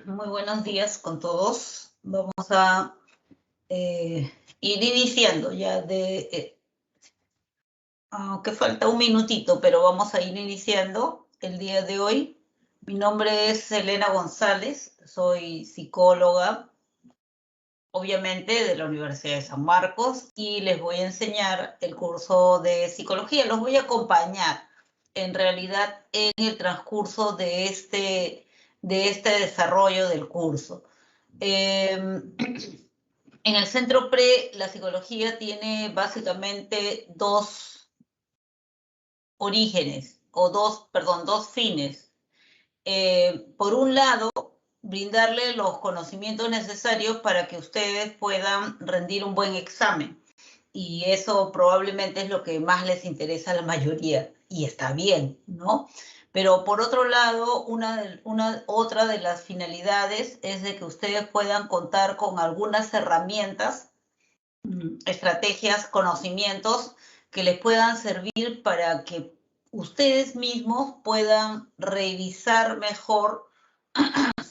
Muy buenos días con todos. Vamos a ir iniciando ya aunque falta un minutito, pero vamos a ir iniciando el día de hoy. Mi nombre es Elena González, soy psicóloga, obviamente de la Universidad de San Marcos, y les voy a enseñar el curso de psicología. Los voy a acompañar en realidad en el transcurso de este desarrollo del curso. En el centro PRE, la psicología tiene básicamente dos orígenes, o dos fines. Por un lado, brindarle los conocimientos necesarios para que ustedes puedan rendir un buen examen. Y eso probablemente es lo que más les interesa a la mayoría, y está bien, ¿no? Pero por otro lado, otra de las finalidades es de que ustedes puedan contar con algunas herramientas, estrategias, conocimientos que les puedan servir para que ustedes mismos puedan revisar mejor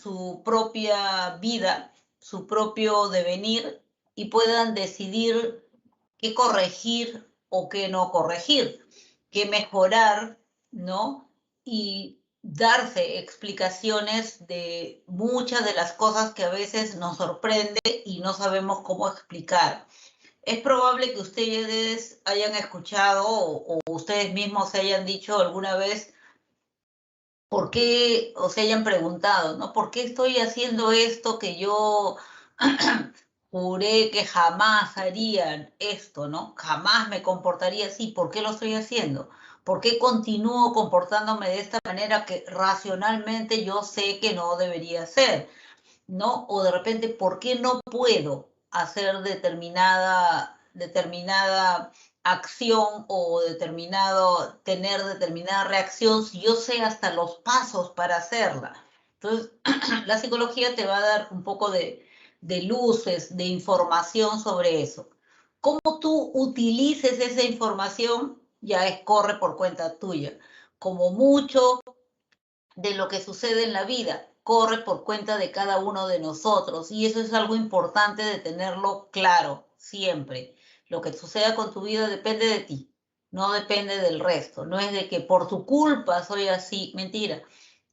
su propia vida, su propio devenir, y puedan decidir qué corregir o qué no corregir, qué mejorar, ¿no? Y darse explicaciones de muchas de las cosas que a veces nos sorprende y no sabemos cómo explicar. Es probable que ustedes hayan escuchado o ustedes mismos se hayan dicho alguna vez por qué, o se hayan preguntado, ¿no? ¿Por qué estoy haciendo esto que yo juré que jamás harían esto, ¿no? Jamás me comportaría así. ¿Por qué lo estoy haciendo? ¿Por qué continúo comportándome de esta manera que racionalmente yo sé que no debería ser, ¿no? O de repente, ¿por qué no puedo hacer determinada acción o tener determinada reacción si yo sé hasta los pasos para hacerla? Entonces, la psicología te va a dar un poco de luces, de información sobre eso. Cómo tú utilices esa información ya corre por cuenta tuya. Como mucho de lo que sucede en la vida corre por cuenta de cada uno de nosotros, y eso es algo importante de tenerlo claro siempre. Lo que suceda con tu vida depende de ti, no depende del resto. No es de que por tu culpa soy así. Mentira.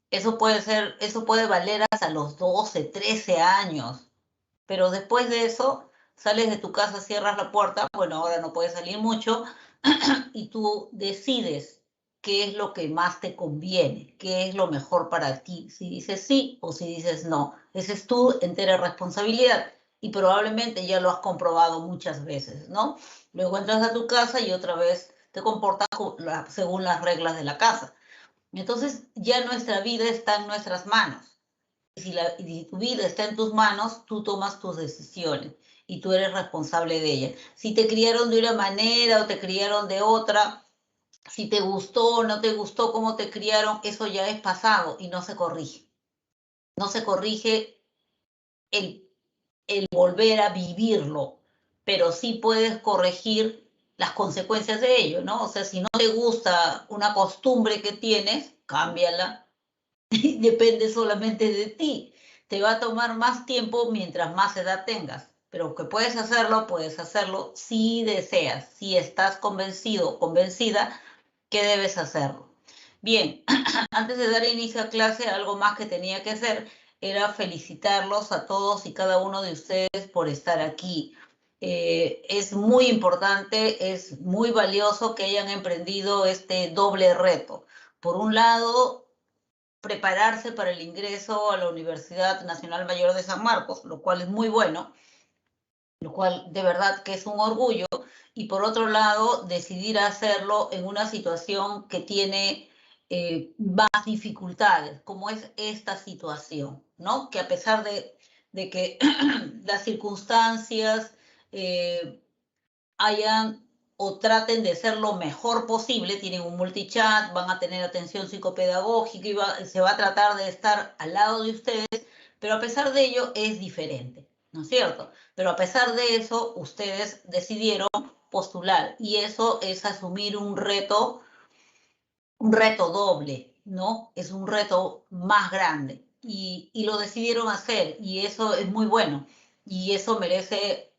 Eso puede valer hasta los 12, 13 años, pero después de eso sales de tu casa, cierras la puerta, bueno, ahora no puedes salir mucho, y tú decides qué es lo que más te conviene, qué es lo mejor para ti, si dices sí o si dices no. Esa es tu entera responsabilidad, y probablemente ya lo has comprobado muchas veces, ¿no? Luego entras a tu casa y otra vez te comportas según las reglas de la casa. Entonces ya nuestra vida está en nuestras manos. Y si tu vida está en tus manos, tú tomas tus decisiones y tú eres responsable de ellas. Si te criaron de una manera o te criaron de otra, si te gustó o no te gustó cómo te criaron, eso ya es pasado y no se corrige. No se corrige el volver a vivirlo, pero sí puedes corregir las consecuencias de ello, ¿no? O sea, si no te gusta una costumbre que tienes, cámbiala. Depende solamente de ti. Te va a tomar más tiempo mientras más edad tengas, pero que puedes hacerlo si deseas, si estás convencido o convencida que debes hacerlo. Bien, antes de dar inicio a clase, algo más que tenía que hacer era felicitarlos a todos y cada uno de ustedes por estar aquí. Es muy importante, es muy valioso que hayan emprendido este doble reto. Por un lado, prepararse para el ingreso a la Universidad Nacional Mayor de San Marcos, lo cual es muy bueno, lo cual de verdad que es un orgullo. Y por otro lado, decidir hacerlo en una situación que tiene más dificultades, como es esta situación, ¿no? Que a pesar de que las circunstancias hayan o traten de ser lo mejor posible, tienen un multichat, van a tener atención psicopedagógica y se va a tratar de estar al lado de ustedes, pero a pesar de ello es diferente, ¿no es cierto? Pero a pesar de eso, ustedes decidieron postular, y eso es asumir un reto doble, ¿no? Es un reto más grande. y lo decidieron hacer, y eso es muy bueno, y eso merece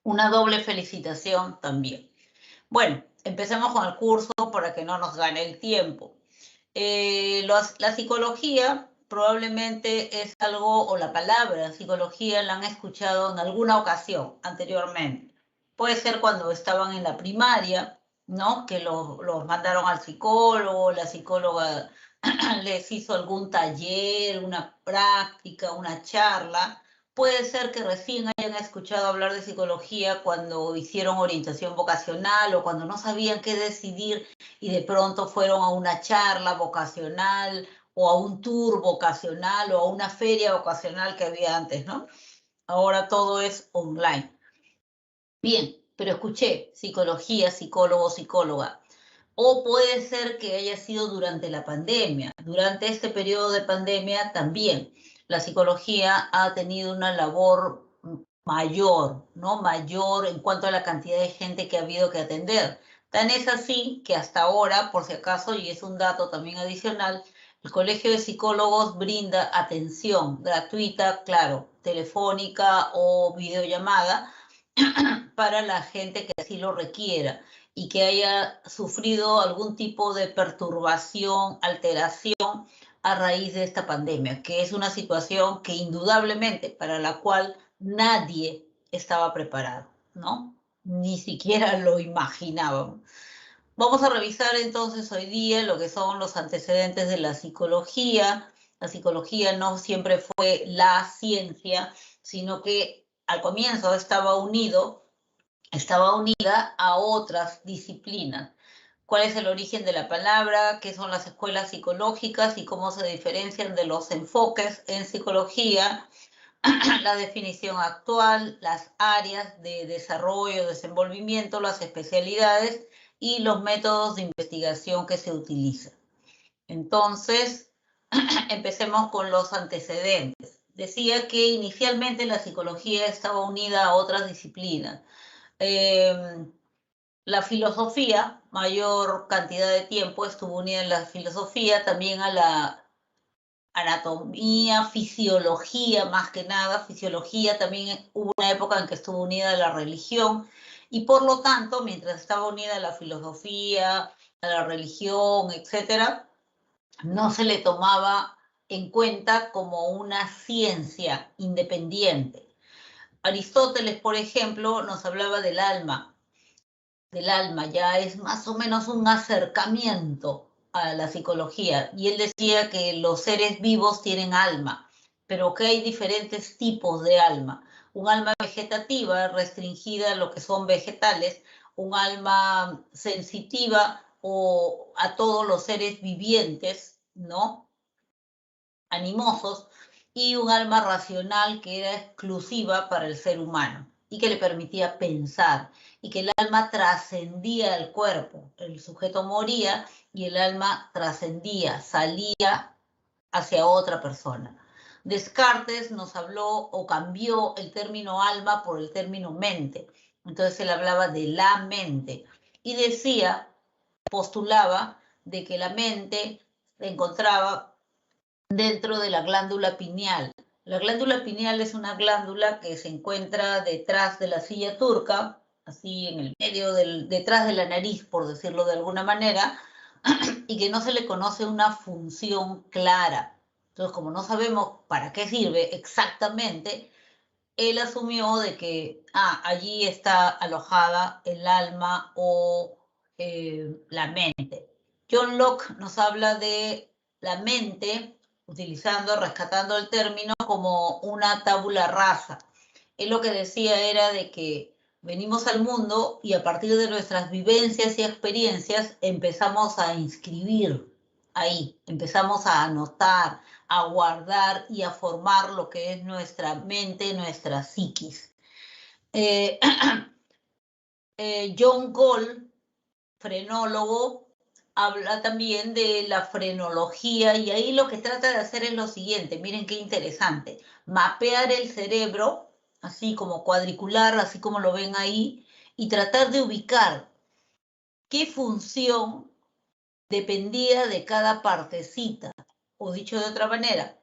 una doble felicitación también. Bueno, empecemos con el curso para que no nos gane el tiempo. La psicología probablemente es algo, o la palabra psicología la han escuchado en alguna ocasión anteriormente. Puede ser cuando estaban en la primaria, ¿no? Que los mandaron al psicólogo, la psicóloga les hizo algún taller, una práctica, una charla. Puede ser que recién hayan escuchado hablar de psicología cuando hicieron orientación vocacional o cuando no sabían qué decidir y de pronto fueron a una charla vocacional o a un tour vocacional o a una feria vocacional que había antes, ¿no? Ahora todo es online. Bien, pero escuché psicología, psicólogo, psicóloga. O puede ser que haya sido durante la pandemia. Durante este periodo de pandemia también la psicología ha tenido una labor mayor, ¿no? Mayor en cuanto a la cantidad de gente que ha habido que atender. Tan es así que hasta ahora, por si acaso, y es un dato también adicional, el Colegio de Psicólogos brinda atención gratuita, claro, telefónica o videollamada, para la gente que así lo requiera y que haya sufrido algún tipo de perturbación, alteración a raíz de esta pandemia, que es una situación que indudablemente para la cual nadie estaba preparado, ¿no? Ni siquiera lo imaginábamos. Vamos a revisar entonces hoy día lo que son los antecedentes de la psicología. La psicología no siempre fue la ciencia, sino que al comienzo estaba unida a otras disciplinas. ¿Cuál es el origen de la palabra? ¿Qué son las escuelas psicológicas y cómo se diferencian de los enfoques en psicología? La definición actual, las áreas de desarrollo, desenvolvimiento, las especialidades y los métodos de investigación que se utilizan. Entonces, empecemos con los antecedentes. Decía que inicialmente la psicología estaba unida a otras disciplinas. La filosofía, mayor cantidad de tiempo estuvo unida en la filosofía, también a la anatomía, fisiología, más que nada, fisiología también hubo una época en que estuvo unida a la religión y por lo tanto, mientras estaba unida a la filosofía, a la religión, etcétera, no se le tomaba en cuenta como una ciencia independiente. Aristóteles, por ejemplo, nos hablaba del alma, ya es más o menos un acercamiento a la psicología. Y él decía que los seres vivos tienen alma, pero que hay diferentes tipos de alma. Un alma vegetativa restringida a lo que son vegetales, un alma sensitiva o a todos los seres vivientes, ¿no? Animosos, y un alma racional que era exclusiva para el ser humano y que le permitía pensar, y que el alma trascendía el cuerpo. El sujeto moría y el alma trascendía, salía hacia otra persona. Descartes nos habló o cambió el término alma por el término mente. Entonces él hablaba de la mente y decía, postulaba de que la mente se encontraba dentro de la glándula pineal. La glándula pineal es una glándula que se encuentra detrás de la silla turca, así en el medio detrás de la nariz, por decirlo de alguna manera, y que no se le conoce una función clara. Entonces, como no sabemos para qué sirve exactamente, él asumió de que allí está alojada el alma o la mente. John Locke nos habla de la mente, rescatando el término como una tabula rasa. Él lo que decía era de que venimos al mundo y a partir de nuestras vivencias y experiencias empezamos a inscribir ahí, empezamos a anotar, a guardar y a formar lo que es nuestra mente, nuestra psiquis. John Gall, frenólogo, habla también de la frenología y ahí lo que trata de hacer es lo siguiente, miren qué interesante, mapear el cerebro, así como cuadricular, así como lo ven ahí, y tratar de ubicar qué función dependía de cada partecita, o dicho de otra manera,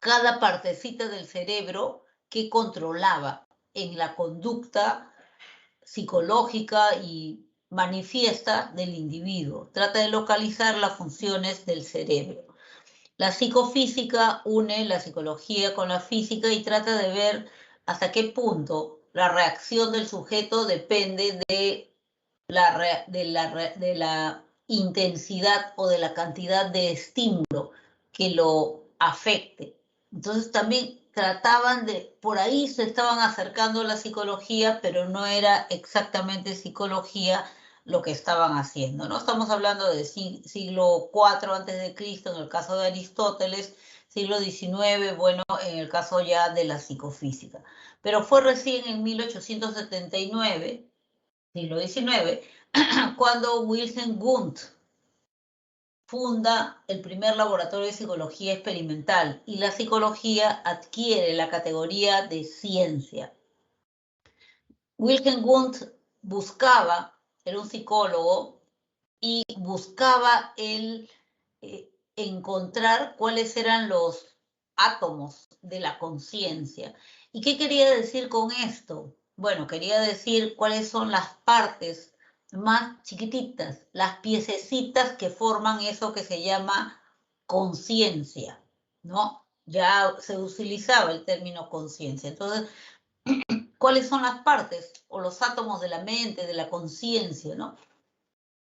cada partecita del cerebro que controlaba en la conducta psicológica y manifiesta del individuo. Trata de localizar las funciones del cerebro. La psicofísica une la psicología con la física y trata de ver hasta qué punto la reacción del sujeto depende de la intensidad o de la cantidad de estímulo que lo afecte. Entonces también trataban de, por ahí se estaban acercando a la psicología, pero no era exactamente psicología lo que estaban haciendo, ¿no? Estamos hablando de siglo IV antes de Cristo, en el caso de Aristóteles, siglo XIX, bueno, en el caso ya de la psicofísica. Pero fue recién en 1879, siglo XIX, cuando Wilhelm Wundt funda el primer laboratorio de psicología experimental y la psicología adquiere la categoría de ciencia. Wilhelm Wundt buscaba, era un psicólogo, y buscaba encontrar cuáles eran los átomos de la conciencia. ¿Y qué quería decir con esto? Bueno, quería decir cuáles son las partes más chiquititas, las piececitas que forman eso que se llama conciencia, ¿no? Ya se utilizaba el término conciencia. Entonces, ¿cuáles son las partes o los átomos de la mente, de la conciencia, ¿no?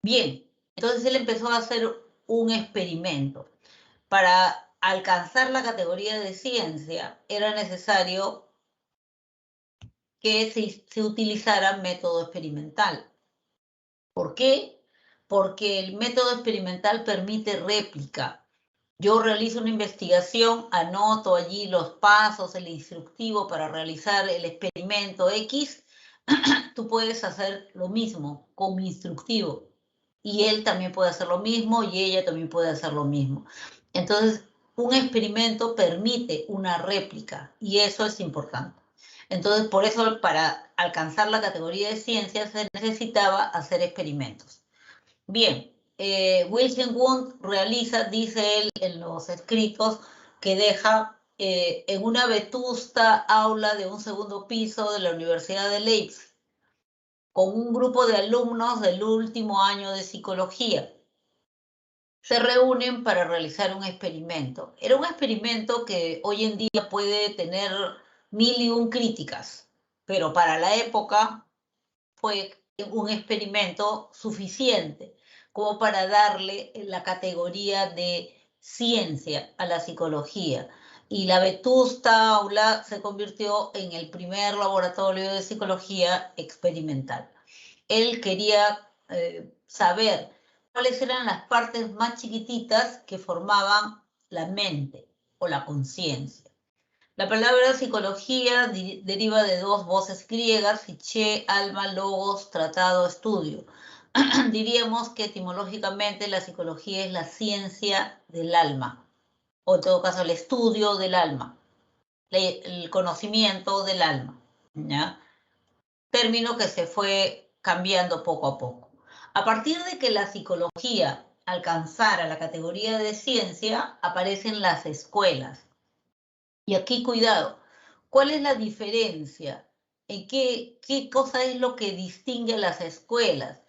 Bien, entonces él empezó a hacer un experimento. Para alcanzar la categoría de ciencia era necesario que se utilizara método experimental. ¿Por qué? Porque el método experimental permite réplica. Yo realizo una investigación, anoto allí los pasos, el instructivo para realizar el experimento X. Tú puedes hacer lo mismo con mi instructivo. Y él también puede hacer lo mismo y ella también puede hacer lo mismo. Entonces, un experimento permite una réplica y eso es importante. Entonces, por eso, para alcanzar la categoría de ciencia se necesitaba hacer experimentos. Bien, Wilhelm Wundt realiza, dice él en los escritos, que deja en una vetusta aula de un segundo piso de la Universidad de Leipzig, con un grupo de alumnos del último año de psicología. Se reúnen para realizar un experimento. Era un experimento que hoy en día puede tener 1001 críticas, pero para la época fue un experimento suficiente como para darle la categoría de ciencia a la psicología. Y la vetusta aula se convirtió en el primer laboratorio de psicología experimental. Él quería saber cuáles eran las partes más chiquititas que formaban la mente o la conciencia. La palabra psicología deriva de dos voces griegas, psiche, alma, logos, tratado, estudio. Diríamos que etimológicamente la psicología es la ciencia del alma, o en todo caso el estudio del alma, el conocimiento del alma, ¿ya? Término que se fue cambiando poco a poco. A partir de que la psicología alcanzara la categoría de ciencia, aparecen las escuelas. Y aquí, cuidado, ¿cuál es la diferencia? ¿En qué cosa es lo que distingue a las escuelas?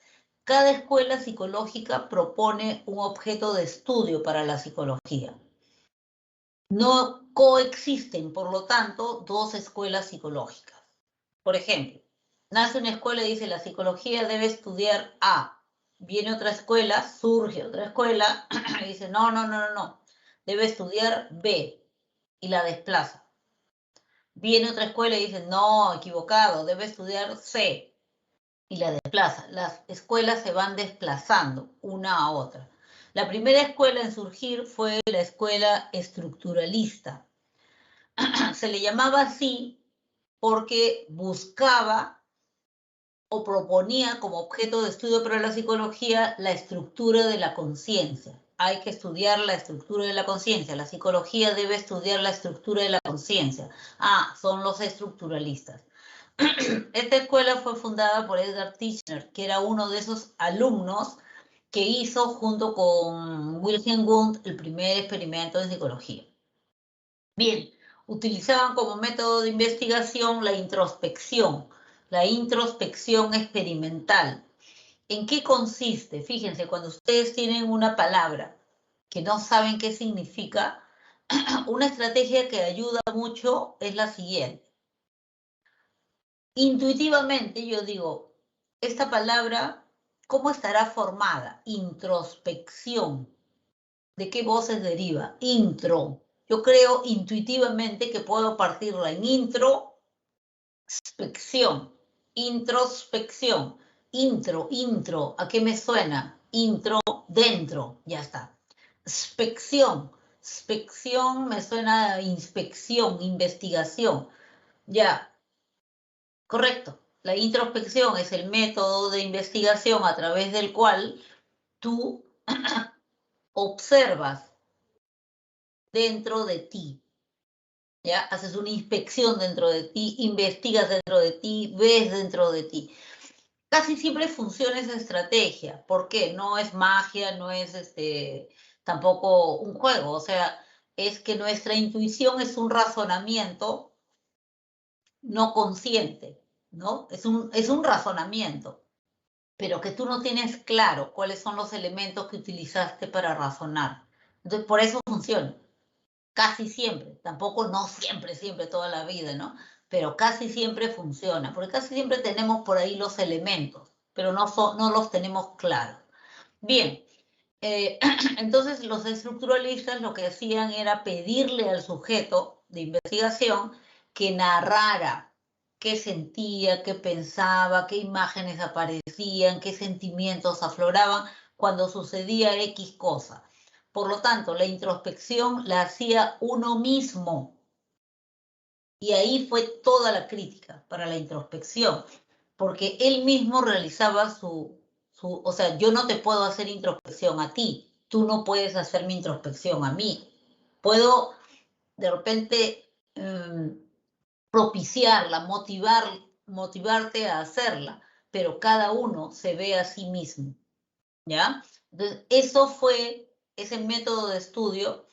Cada escuela psicológica propone un objeto de estudio para la psicología. No coexisten, por lo tanto, dos escuelas psicológicas. Por ejemplo, nace una escuela y dice la psicología debe estudiar A. Viene otra escuela, surge otra escuela y dice no, debe estudiar B y la desplaza. Viene otra escuela y dice, no, equivocado, debe estudiar C y la desplaza. Las escuelas se van desplazando una a otra. La primera escuela en surgir fue la escuela estructuralista. Se le llamaba así porque buscaba o proponía como objeto de estudio para la psicología la estructura de la conciencia. Hay que estudiar la estructura de la conciencia. La psicología debe estudiar la estructura de la conciencia. Ah, son los estructuralistas. Esta escuela fue fundada por Edgar Titchener, que era uno de esos alumnos que hizo junto con Wilhelm Wundt el primer experimento de psicología. Bien, utilizaban como método de investigación la introspección experimental. ¿En qué consiste? Fíjense, cuando ustedes tienen una palabra que no saben qué significa, una estrategia que ayuda mucho es la siguiente. Intuitivamente yo digo, esta palabra, ¿cómo estará formada? Introspección. ¿De qué voces deriva? Intro. Yo creo intuitivamente que puedo partirla en introspección. Introspección. Intro. ¿A qué me suena? Intro, dentro. Ya está. Spección. Spección me suena a inspección, investigación. Ya, correcto. La introspección es el método de investigación a través del cual tú observas dentro de ti. ¿Ya? Haces una inspección dentro de ti, investigas dentro de ti, ves dentro de ti. Casi siempre funciona esa estrategia. ¿Por qué? No es magia, no es tampoco un juego. O sea, es que nuestra intuición es un razonamiento no consciente, ¿no? Es un razonamiento, pero que tú no tienes claro cuáles son los elementos que utilizaste para razonar. Entonces, por eso funciona. Casi siempre, tampoco no siempre, toda la vida, ¿no? Pero casi siempre funciona, porque casi siempre tenemos por ahí los elementos, pero no los tenemos claros. Bien, entonces los estructuralistas lo que hacían era pedirle al sujeto de investigación que narrara qué sentía, qué pensaba, qué imágenes aparecían, qué sentimientos afloraban cuando sucedía X cosa. Por lo tanto, la introspección la hacía uno mismo. Y ahí fue toda la crítica para la introspección, porque él mismo realizaba o sea, yo no te puedo hacer introspección a ti, tú no puedes hacer mi introspección a mí. Puedo de repente propiciarla, motivarte a hacerla, pero cada uno se ve a sí mismo, ¿ya? Entonces, ese método de estudio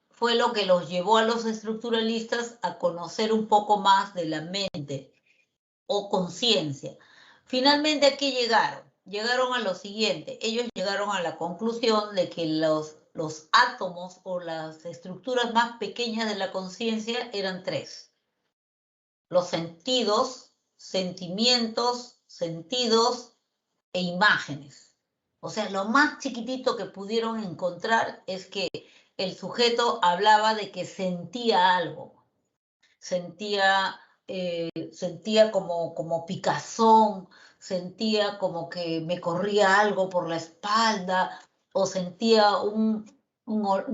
fue lo que los llevó a los estructuralistas a conocer un poco más de la mente o conciencia. Finalmente, ¿a qué llegaron? Llegaron a lo siguiente, ellos llegaron a la conclusión de que los átomos o las estructuras más pequeñas de la conciencia eran tres: los sentidos, sentimientos, sentidos e imágenes. O sea, lo más chiquitito que pudieron encontrar es que el sujeto hablaba de que sentía algo, sentía como picazón, sentía como que me corría algo por la espalda, o sentía un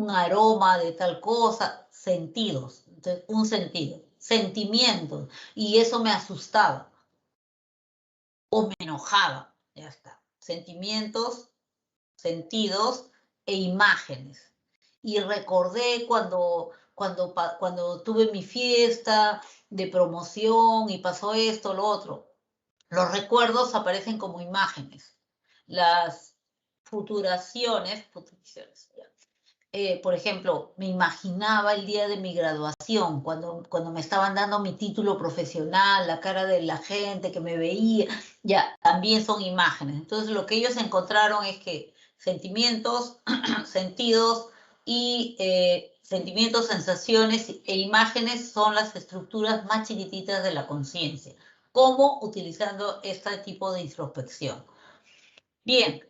aroma de tal cosa, sentidos, entonces, un sentido, sentimientos, y eso me asustaba o me enojaba, ya está, sentimientos, sentidos e imágenes. Y recordé cuando tuve mi fiesta de promoción y pasó esto, lo otro. Los recuerdos aparecen como imágenes. Las futuraciones, por ejemplo, me imaginaba el día de mi graduación, cuando me estaban dando mi título profesional, la cara de la gente que me veía, ya, también son imágenes. Entonces, lo que ellos encontraron es que sentimientos, sentidos y sentimientos, sensaciones e imágenes son las estructuras más chiquititas de la conciencia. ¿Cómo? Utilizando este tipo de introspección. Bien,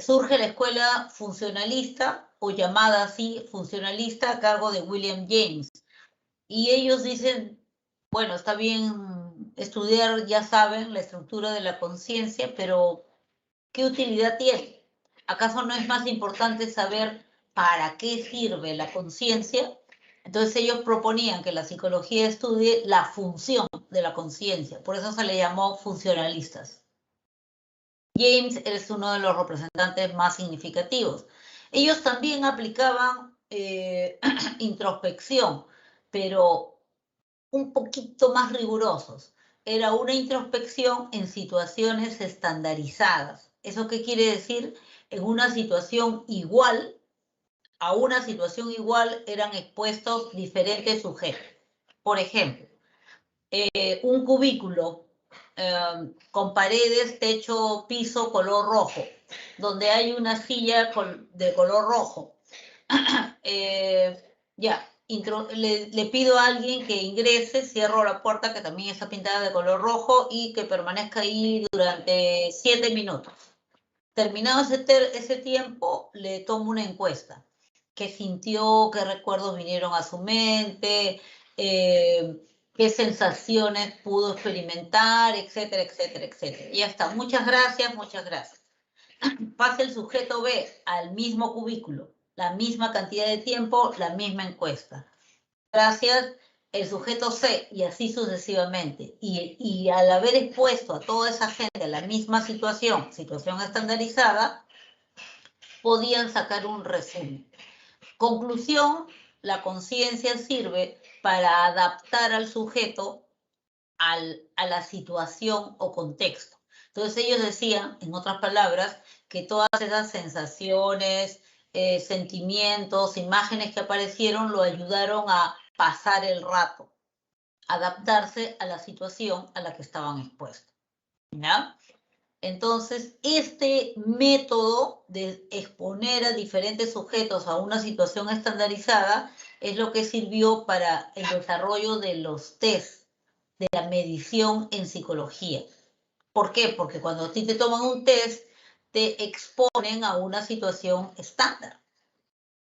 surge la escuela funcionalista, o llamada así, funcionalista, a cargo de William James. Y ellos dicen, bueno, está bien estudiar, ya saben, la estructura de la conciencia, pero ¿qué utilidad tiene? ¿Acaso no es más importante saber para qué sirve la conciencia? Entonces ellos proponían que la psicología estudie la función de la conciencia, por eso se le llamó funcionalistas. James es uno de los representantes más significativos. Ellos también aplicaban introspección, pero un poquito más rigurosos. Era una introspección en situaciones estandarizadas. ¿Eso qué quiere decir? En una situación igual, a una situación igual eran expuestos diferentes sujetos. Por ejemplo, un cubículo con paredes, techo, piso, color rojo, donde hay una silla de color rojo. Ya, le pido a alguien que ingrese, cierro la puerta que también está pintada de color rojo y que permanezca ahí durante 7 minutos. Terminado ese tiempo, le tomo una encuesta. ¿Qué sintió? ¿Qué recuerdos vinieron a su mente? ¿Qué sensaciones pudo experimentar? Etcétera, etcétera, etcétera. Y ya está. Muchas gracias, muchas gracias. Pasa el sujeto B al mismo cubículo, la misma cantidad de tiempo, la misma encuesta. Gracias, el sujeto C, y así sucesivamente. Y al haber expuesto a toda esa gente a la misma situación estandarizada, podían sacar un resumen. Conclusión, la conciencia sirve para adaptar al sujeto a la situación o contexto. Entonces ellos decían, en otras palabras, que todas esas sensaciones, sentimientos, imágenes que aparecieron lo ayudaron a pasar el rato, adaptarse a la situación a la que estaban expuestos. ¿Ya? Entonces, este método de exponer a diferentes sujetos a una situación estandarizada es lo que sirvió para el desarrollo de los test de la medición en psicología. ¿Por qué? Porque cuando a ti te toman un test, te exponen a una situación estándar,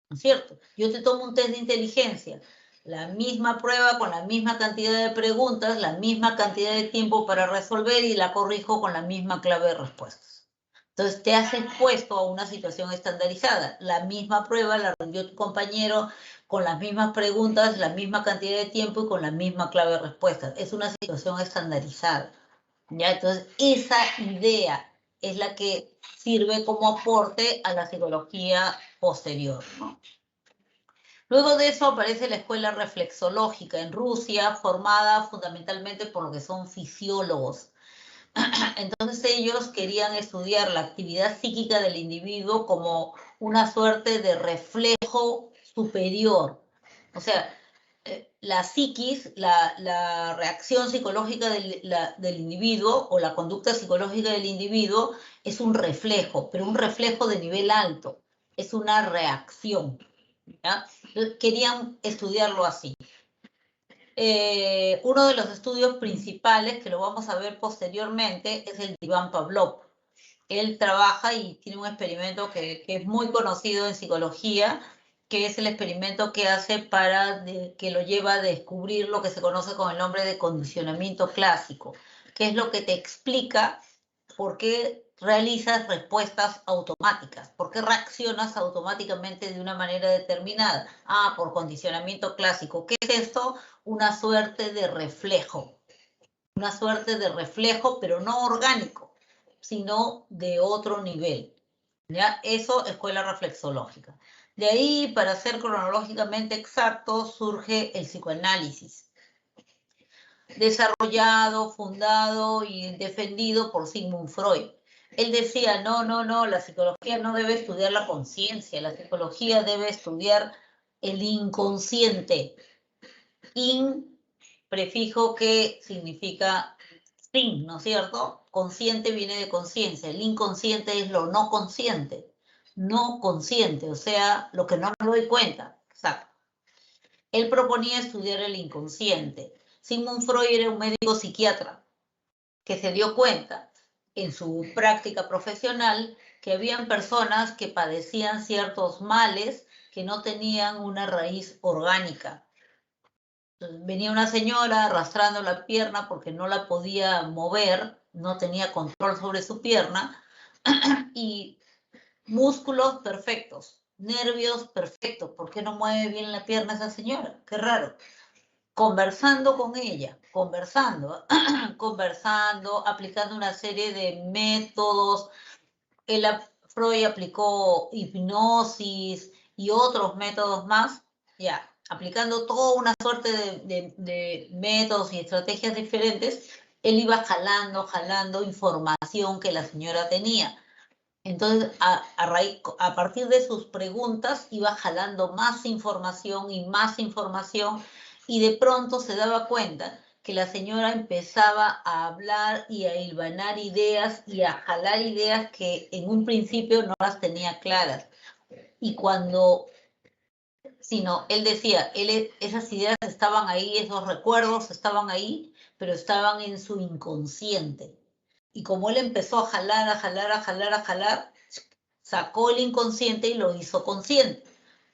¿no es cierto? Yo te tomo un test de inteligencia, la misma prueba con la misma cantidad de preguntas, la misma cantidad de tiempo para resolver y la corrijo con la misma clave de respuestas. Entonces te has expuesto a una situación estandarizada. La misma prueba la rindió tu compañero con las mismas preguntas, la misma cantidad de tiempo y con la misma clave de respuestas. Es una situación estandarizada. ¿Ya? Entonces esa idea es la que sirve como aporte a la psicología posterior, ¿no? Luego de eso aparece la escuela reflexológica en Rusia, formada fundamentalmente por lo que son fisiólogos. Entonces ellos querían estudiar la actividad psíquica del individuo como una suerte de reflejo superior. O sea, la psiquis, la reacción psicológica del individuo o la conducta psicológica del individuo es un reflejo, pero un reflejo de nivel alto. Es una reacción. ¿Ya? Querían estudiarlo así. Uno de los estudios principales, que lo vamos a ver posteriormente, es el de Iván Pavlov. Él trabaja y tiene un experimento que es muy conocido en psicología, que es el experimento que hace que lo lleva a descubrir lo que se conoce con el nombre de condicionamiento clásico, que es lo que te explica por qué realizas respuestas automáticas, por qué reaccionas automáticamente de una manera determinada. Ah, por condicionamiento clásico. ¿Qué es esto? Una suerte de reflejo. Una suerte de reflejo, pero no orgánico, sino de otro nivel. ¿Ya? Eso, escuela reflexológica. De ahí, para ser cronológicamente exacto, surge el psicoanálisis, desarrollado, fundado y defendido por Sigmund Freud. Él decía, no, la psicología no debe estudiar la conciencia, la psicología debe estudiar el inconsciente. In, prefijo que significa sin, ¿no es cierto? Consciente viene de conciencia, el inconsciente es lo no consciente, o sea, lo que no me doy cuenta, exacto. Él proponía estudiar el inconsciente. Sigmund Freud era un médico psiquiatra que se dio cuenta en su práctica profesional que habían personas que padecían ciertos males que no tenían una raíz orgánica. Venía una señora arrastrando la pierna porque no la podía mover, no tenía control sobre su pierna, y músculos perfectos, nervios perfectos. ¿Por qué no mueve bien la pierna esa señora? Qué raro. Conversando con ella, conversando, aplicando una serie de métodos. Freud aplicó hipnosis y otros métodos más, ya, aplicando toda una suerte de métodos y estrategias diferentes, él iba jalando información que la señora tenía. Entonces, a partir de sus preguntas, iba jalando más información y de pronto se daba cuenta que la señora empezaba a hablar y a hilvanar ideas y a jalar ideas que en un principio no las tenía claras. Y cuando, sino, él decía, esas ideas estaban ahí, esos recuerdos estaban ahí, pero estaban en su inconsciente. Y como él empezó a jalar, sacó el inconsciente y lo hizo consciente.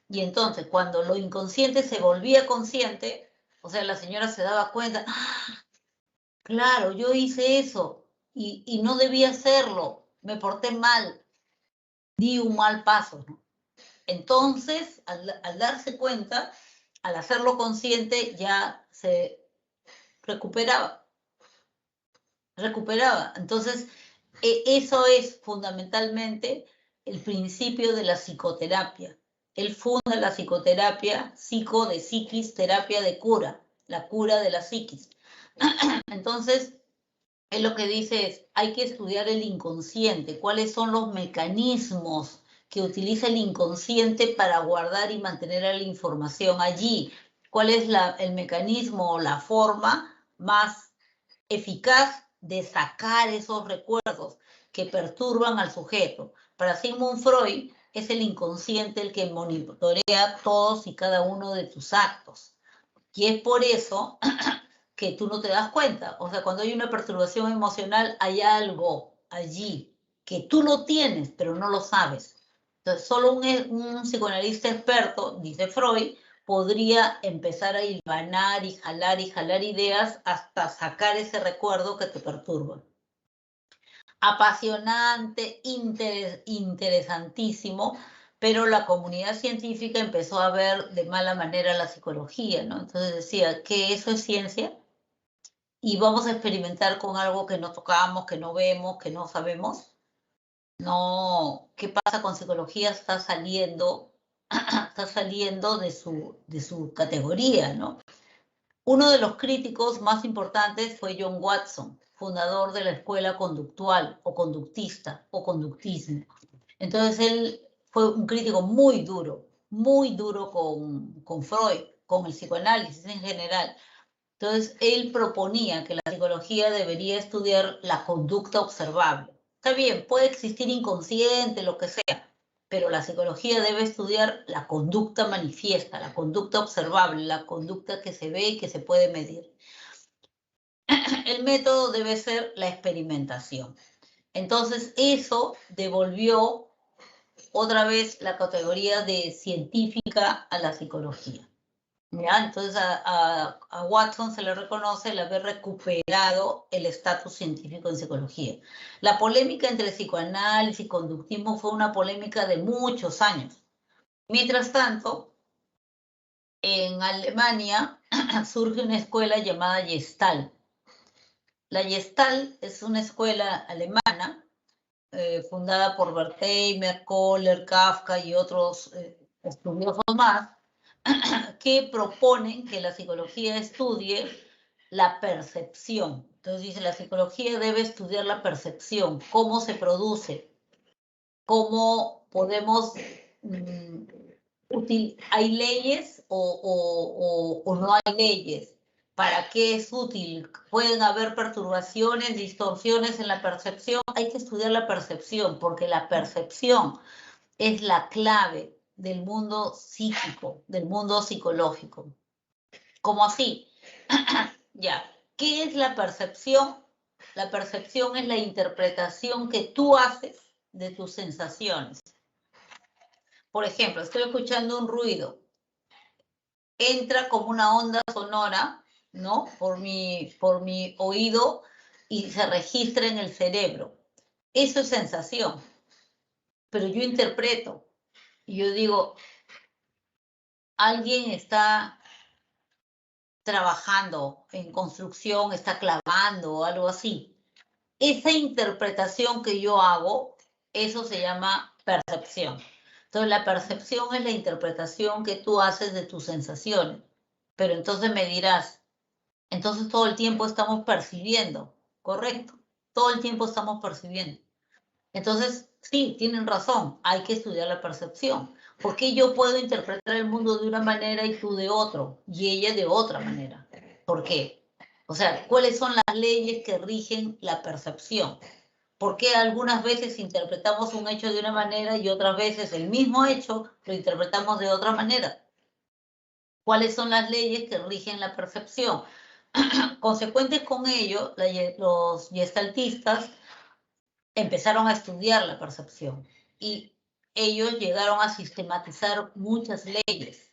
Y entonces, cuando lo inconsciente se volvía consciente, o sea, la señora se daba cuenta, ¡ah! Claro, yo hice eso y no debía hacerlo, me porté mal, di un mal paso, ¿no? Entonces, al darse cuenta, al hacerlo consciente, ya se recuperaba. Entonces, eso es fundamentalmente el principio de la psicoterapia. Él funda la psicoterapia, psico de psiquis, terapia de cura, la cura de la psiquis. Entonces, él lo que dice es, hay que estudiar el inconsciente, cuáles son los mecanismos que utiliza el inconsciente para guardar y mantener la información allí, cuál es el mecanismo o la forma más eficaz de sacar esos recuerdos que perturban al sujeto. Para Sigmund Freud es el inconsciente el que monitorea todos y cada uno de tus actos. Y es por eso que tú no te das cuenta. O sea, cuando hay una perturbación emocional, hay algo allí que tú lo tienes, pero no lo sabes. Entonces, solo un psicoanalista experto, dice Freud, podría empezar a hilvanar y jalar ideas hasta sacar ese recuerdo que te perturba. Apasionante, interesantísimo, pero la comunidad científica empezó a ver de mala manera la psicología, ¿no? Entonces decía que eso es ciencia y vamos a experimentar con algo que no tocamos, que no vemos, que no sabemos. No, ¿qué pasa con psicología? Está saliendo de su categoría, ¿no? Uno de los críticos más importantes fue John Watson, fundador de la escuela conductual o conductista o conductismo. Entonces él fue un crítico muy duro con Freud, con el psicoanálisis en general. Entonces él proponía que la psicología debería estudiar la conducta observable. Está bien, puede existir inconsciente, lo que sea, pero la psicología debe estudiar la conducta manifiesta, la conducta observable, la conducta que se ve y que se puede medir. El método debe ser la experimentación. Entonces eso devolvió otra vez la categoría de científica a la psicología. ¿Ya? Entonces a Watson se le reconoce el haber recuperado el estatus científico en psicología. La polémica entre psicoanálisis y conductismo fue una polémica de muchos años. Mientras tanto, en Alemania surge una escuela llamada Gestalt. La Gestalt es una escuela alemana fundada por Wertheimer, Kohler, Kafka y otros estudiosos más, que proponen que la psicología estudie la percepción. Entonces dice, la psicología debe estudiar la percepción, cómo se produce, cómo podemos, hay leyes o no hay leyes, para qué es útil, pueden haber perturbaciones, distorsiones en la percepción, hay que estudiar la percepción, porque la percepción es la clave del mundo psíquico, del mundo psicológico. ¿Cómo así? Ya, ¿qué es la percepción? La percepción es la interpretación que tú haces de tus sensaciones. Por ejemplo, estoy escuchando un ruido, entra como una onda sonora, ¿no? Por mi oído y se registra en el cerebro. Eso es sensación. Pero yo interpreto y yo digo, alguien está trabajando en construcción, está clavando o algo así. Esa interpretación que yo hago, eso se llama percepción. Entonces, la percepción es la interpretación que tú haces de tus sensaciones. Pero entonces me dirás, entonces todo el tiempo estamos percibiendo, ¿correcto? Todo el tiempo estamos percibiendo. Entonces, sí, tienen razón, hay que estudiar la percepción. ¿Por qué yo puedo interpretar el mundo de una manera y tú de otro, y ella de otra manera? ¿Por qué? O sea, ¿cuáles son las leyes que rigen la percepción? ¿Por qué algunas veces interpretamos un hecho de una manera y otras veces el mismo hecho lo interpretamos de otra manera? ¿Cuáles son las leyes que rigen la percepción? Consecuentes con ello, los gestaltistas empezaron a estudiar la percepción y ellos llegaron a sistematizar muchas leyes.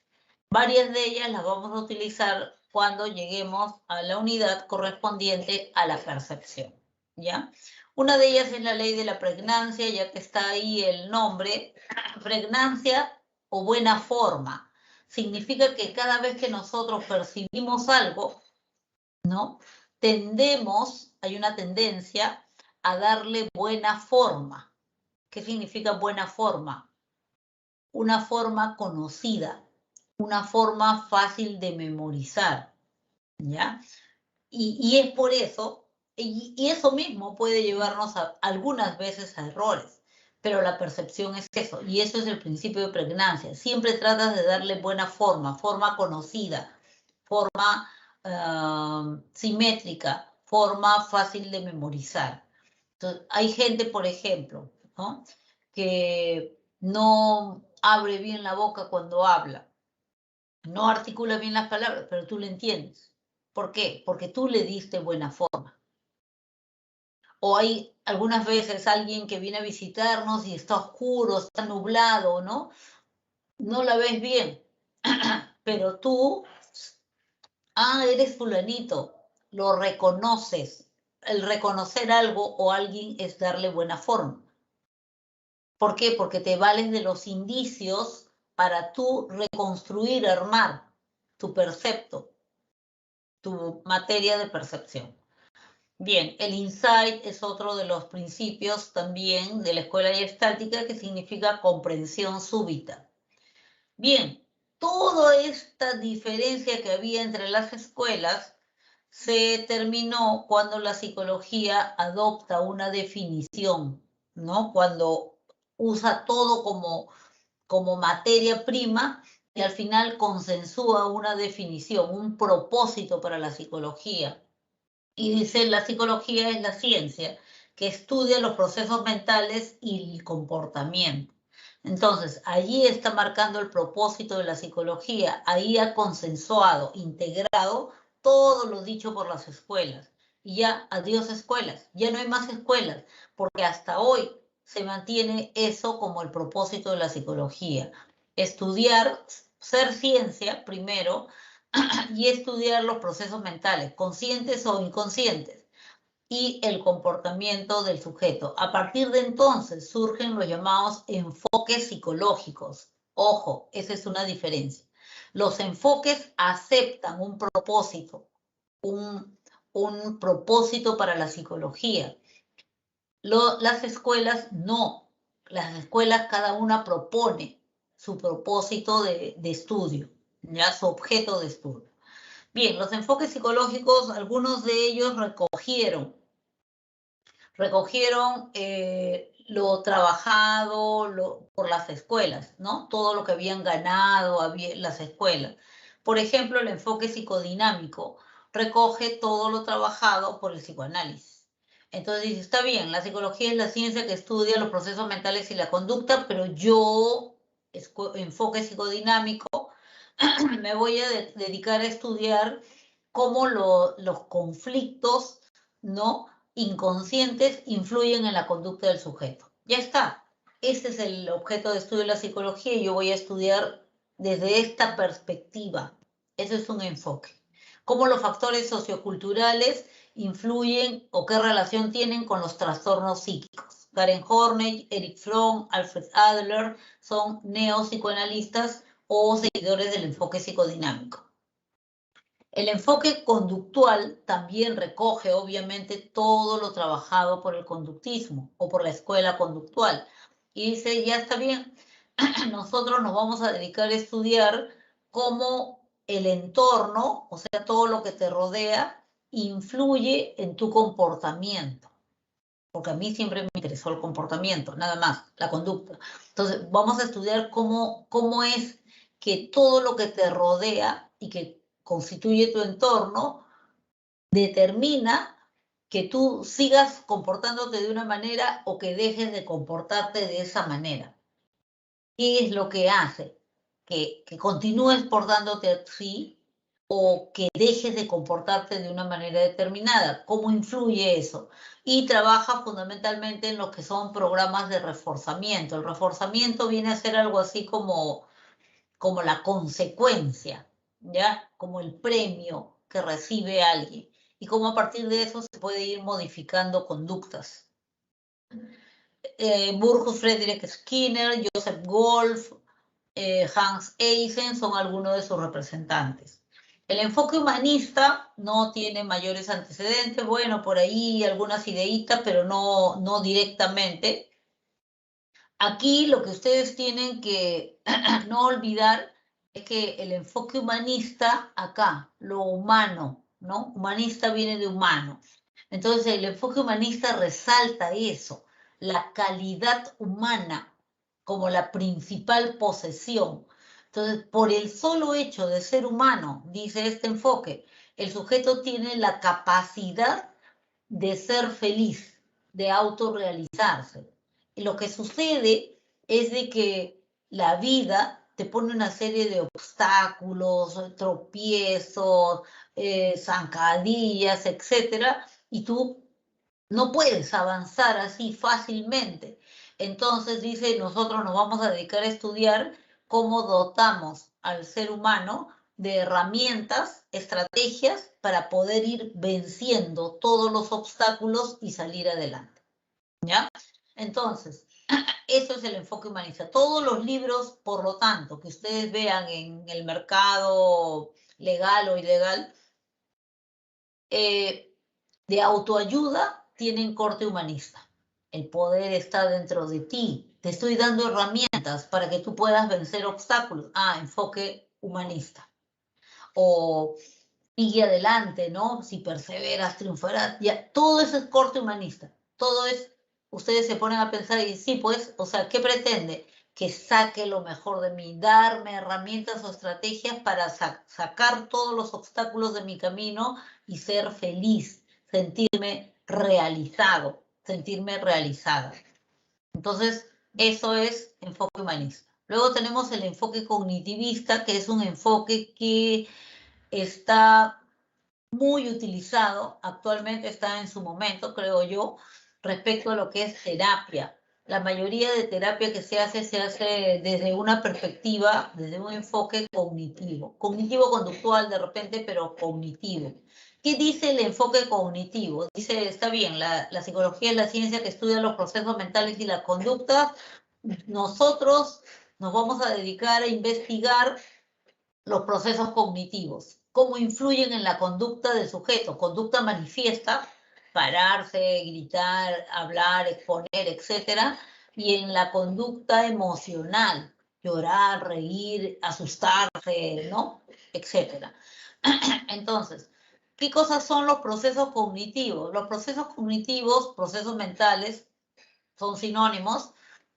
Varias de ellas las vamos a utilizar cuando lleguemos a la unidad correspondiente a la percepción, ¿ya? Una de ellas es la ley de la pregnancia, ya que está ahí el nombre. Pregnancia o buena forma. Significa que cada vez que nosotros percibimos algo, ¿no? Hay una tendencia a darle buena forma. ¿Qué significa buena forma? Una forma conocida, una forma fácil de memorizar, ¿ya? Y es por eso, y eso mismo puede llevarnos algunas veces a errores, pero la percepción es eso, y eso es el principio de pregnancia. Siempre tratas de darle buena forma, forma conocida, forma simétrica, forma fácil de memorizar. Entonces, hay gente, por ejemplo, ¿no?, que no abre bien la boca cuando habla, no articula bien las palabras, pero tú le entiendes. ¿Por qué? Porque tú le diste buena forma. O hay algunas veces alguien que viene a visitarnos y está oscuro, está nublado, ¿no? No la ves bien, pero tú, eres fulanito, lo reconoces. El reconocer algo o alguien es darle buena forma. ¿Por qué? Porque te vales de los indicios para tú reconstruir, armar tu percepto, tu materia de percepción. Bien, el insight es otro de los principios también de la escuela gestáltica, que significa comprensión súbita. Bien, toda esta diferencia que había entre las escuelas se terminó cuando la psicología adopta una definición, ¿no? Cuando usa todo como materia prima y al final consensúa una definición, un propósito para la psicología. Y dice, la psicología es la ciencia que estudia los procesos mentales y el comportamiento. Entonces, allí está marcando el propósito de la psicología. Ahí ha consensuado, integrado todo lo dicho por las escuelas. Y ya, adiós escuelas. Ya no hay más escuelas, porque hasta hoy se mantiene eso como el propósito de la psicología. Estudiar, ser ciencia primero, y estudiar los procesos mentales, conscientes o inconscientes, y el comportamiento del sujeto. A partir de entonces surgen los llamados enfoques psicológicos. Ojo, esa es una diferencia. Los enfoques aceptan un propósito, un propósito para la psicología. Las escuelas no. Las escuelas cada una propone su propósito de estudio, ya su objeto de estudio. Bien, los enfoques psicológicos, algunos de ellos recogieron lo trabajado por las escuelas, ¿no? Todo lo que habían ganado las escuelas. Por ejemplo, el enfoque psicodinámico recoge todo lo trabajado por el psicoanálisis. Entonces dice, está bien, la psicología es la ciencia que estudia los procesos mentales y la conducta, pero yo, enfoque psicodinámico, me voy a dedicar a estudiar cómo los conflictos, ¿no?, inconscientes influyen en la conducta del sujeto. Ya está. Ese es el objeto de estudio de la psicología y yo voy a estudiar desde esta perspectiva. Ese es un enfoque. Cómo los factores socioculturales influyen o qué relación tienen con los trastornos psíquicos. Karen Horney, Eric Fromm, Alfred Adler son neopsicoanalistas o seguidores del enfoque psicodinámico. El enfoque conductual también recoge, obviamente, todo lo trabajado por el conductismo o por la escuela conductual. Y dice, ya está bien, nosotros nos vamos a dedicar a estudiar cómo el entorno, o sea, todo lo que te rodea, influye en tu comportamiento. porque a mí siempre me interesó el comportamiento, nada más, la conducta. Entonces, vamos a estudiar cómo es que todo lo que te rodea y que constituye tu entorno determina que tú sigas comportándote de una manera o que dejes de comportarte de esa manera. ¿Qué es lo que hace que continúes portándote así o que dejes de comportarte de una manera determinada? ¿Cómo influye eso? Y trabaja fundamentalmente en lo que son programas de reforzamiento. El reforzamiento viene a ser algo así como la consecuencia, ¿ya? Como el premio que recibe alguien. Y cómo a partir de eso se puede ir modificando conductas. Burgos Friedrich Skinner, Joseph Wolf, Hans Eysen son algunos de sus representantes. El enfoque humanista no tiene mayores antecedentes, bueno, por ahí algunas ideitas, pero no directamente. Aquí lo que ustedes tienen que no olvidar es que el enfoque humanista, acá, lo humano, ¿no? Humanista viene de humano. Entonces el enfoque humanista resalta eso, la calidad humana como la principal posesión. Entonces, por el solo hecho de ser humano, dice este enfoque, el sujeto tiene la capacidad de ser feliz, de autorrealizarse. Y lo que sucede es de que la vida te pone una serie de obstáculos, tropiezos, zancadillas, etcétera, y tú no puedes avanzar así fácilmente. Entonces dice, nosotros nos vamos a dedicar a estudiar cómo dotamos al ser humano de herramientas, estrategias para poder ir venciendo todos los obstáculos y salir adelante. ¿Ya? Entonces, eso es el enfoque humanista. Todos los libros, por lo tanto, que ustedes vean en el mercado legal o ilegal, de autoayuda tienen corte humanista. El poder está dentro de ti. Te estoy dando herramientas para que tú puedas vencer obstáculos. Enfoque humanista. O sigue adelante, ¿no? Si perseveras, triunfarás. Ya, todo eso es corte humanista. Todo es, ustedes se ponen a pensar y sí, pues, o sea, ¿qué pretende? Que saque lo mejor de mí, darme herramientas o estrategias para sacar todos los obstáculos de mi camino y ser feliz, sentirme realizado, sentirme realizada. Entonces, eso es enfoque humanista. Luego tenemos el enfoque cognitivista, que es un enfoque que está muy utilizado, actualmente está en su momento, creo yo, respecto a lo que es terapia. La mayoría de terapia que se hace desde una perspectiva, desde un enfoque cognitivo-conductual de repente, pero cognitivo. ¿Qué dice el enfoque cognitivo? Dice, está bien, la psicología es la ciencia que estudia los procesos mentales y la conducta. Nosotros nos vamos a dedicar a investigar los procesos cognitivos, cómo influyen en la conducta del sujeto, conducta manifiesta, pararse, gritar, hablar, exponer, etcétera, y en la conducta emocional, llorar, reír, asustarse, ¿no? Etcétera. Entonces, ¿qué cosas son los procesos cognitivos? Los procesos cognitivos, procesos mentales, son sinónimos,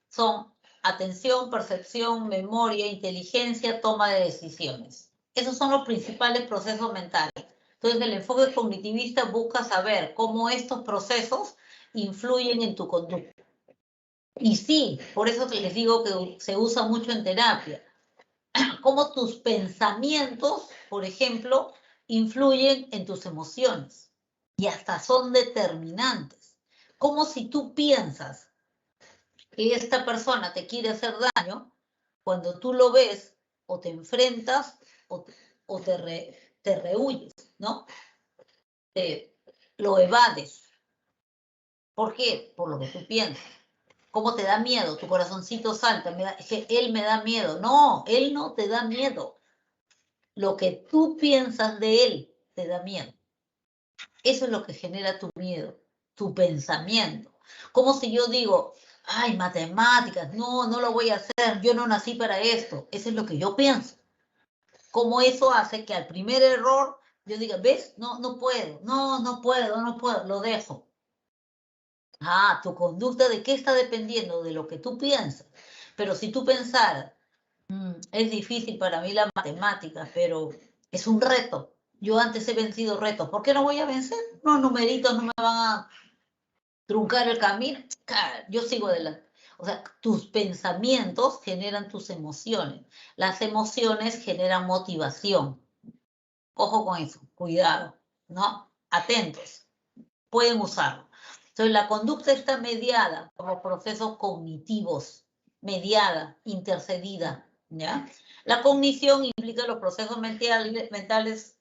son atención, percepción, memoria, inteligencia, toma de decisiones. Esos son los principales procesos mentales. Entonces, el enfoque cognitivista busca saber cómo estos procesos influyen en tu conducta. Y sí, por eso les digo que se usa mucho en terapia. Cómo tus pensamientos, por ejemplo, influyen en tus emociones y hasta son determinantes. Como si tú piensas que esta persona te quiere hacer daño, cuando tú lo ves, o te enfrentas o te rehuyes, ¿no? Lo evades. ¿Por qué? Por lo que tú piensas. ¿Cómo te da miedo? Tu corazoncito salta. Es que él me da miedo. No, él no te da miedo. Lo que tú piensas de él te da miedo. Eso es lo que genera tu miedo, tu pensamiento. Como si yo digo, ay, matemáticas, no lo voy a hacer, yo no nací para esto. Eso es lo que yo pienso. Como eso hace que al primer error yo diga, ¿ves? No puedo, no puedo, lo dejo. Ah, tu conducta, ¿de qué está dependiendo? De lo que tú piensas. Pero si tú pensaras, es difícil para mí la matemática, pero es un reto. Yo antes he vencido retos. ¿Por qué no voy a vencer? Los numeritos no me van a truncar el camino. Yo sigo adelante. O sea, tus pensamientos generan tus emociones. Las emociones generan motivación. Ojo con eso, cuidado, ¿no? Atentos, pueden usarlo. Entonces, la conducta está mediada por los procesos cognitivos, mediada, intercedida, ¿ya? La cognición implica los procesos mentales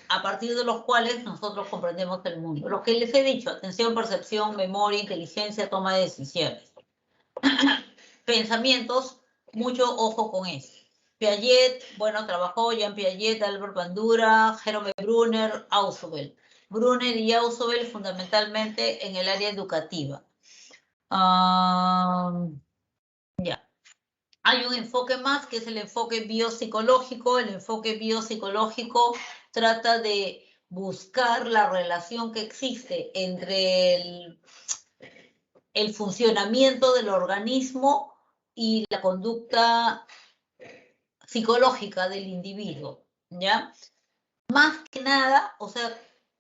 a partir de los cuales nosotros comprendemos el mundo. Lo que les he dicho, atención, percepción, memoria, inteligencia, toma de decisiones. Pensamientos, mucho ojo con eso. Piaget, bueno, trabajó Jean Piaget, Albert Bandura, Jerome Brunner, Ausubel. Brunner y Ausubel fundamentalmente en el área educativa. Ya. Hay un enfoque más que es el enfoque biopsicológico. El enfoque biopsicológico trata de buscar la relación que existe entre el funcionamiento del organismo y la conducta psicológica del individuo, ¿ya? Más que nada, o sea,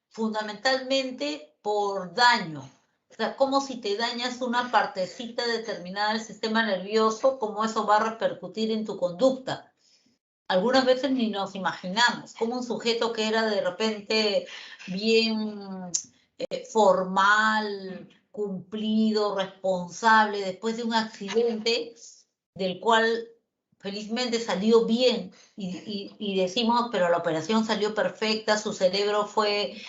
fundamentalmente por daño. O sea, como si te dañas una partecita determinada del sistema nervioso, cómo eso va a repercutir en tu conducta. Algunas veces ni nos imaginamos, como un sujeto que era de repente bien formal, cumplido, responsable, después de un accidente del cual felizmente salió bien y decimos, pero la operación salió perfecta, su cerebro fue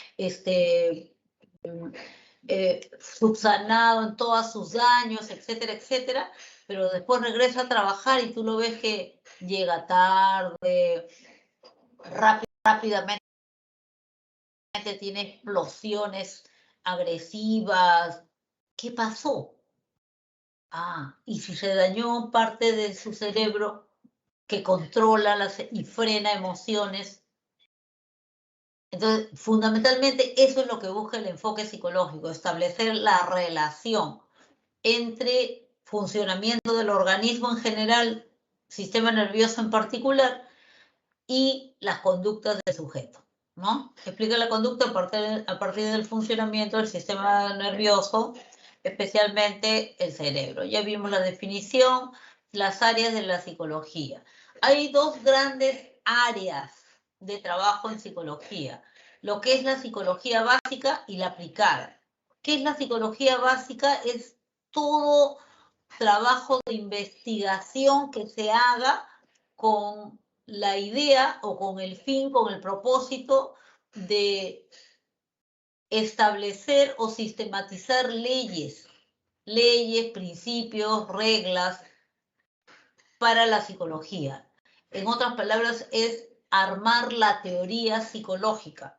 subsanado en todos sus daños, etcétera, etcétera, pero después regresa a trabajar y tú lo ves que llega tarde, rápidamente tiene explosiones agresivas. ¿Qué pasó? Y si se dañó parte de su cerebro que controla y frena emociones. Entonces, fundamentalmente eso es lo que busca el enfoque psicológico, establecer la relación entre funcionamiento del organismo en general, sistema nervioso en particular, y las conductas del sujeto, ¿no? Explica la conducta a partir del funcionamiento del sistema nervioso, especialmente el cerebro. Ya vimos la definición, las áreas de la psicología. Hay dos grandes áreas de trabajo en psicología, lo que es la psicología básica y la aplicada. ¿Qué es la psicología básica? Es todo trabajo de investigación que se haga con la idea o con el fin, con el propósito de establecer o sistematizar leyes, principios, reglas para la psicología. En otras palabras, es armar la teoría psicológica,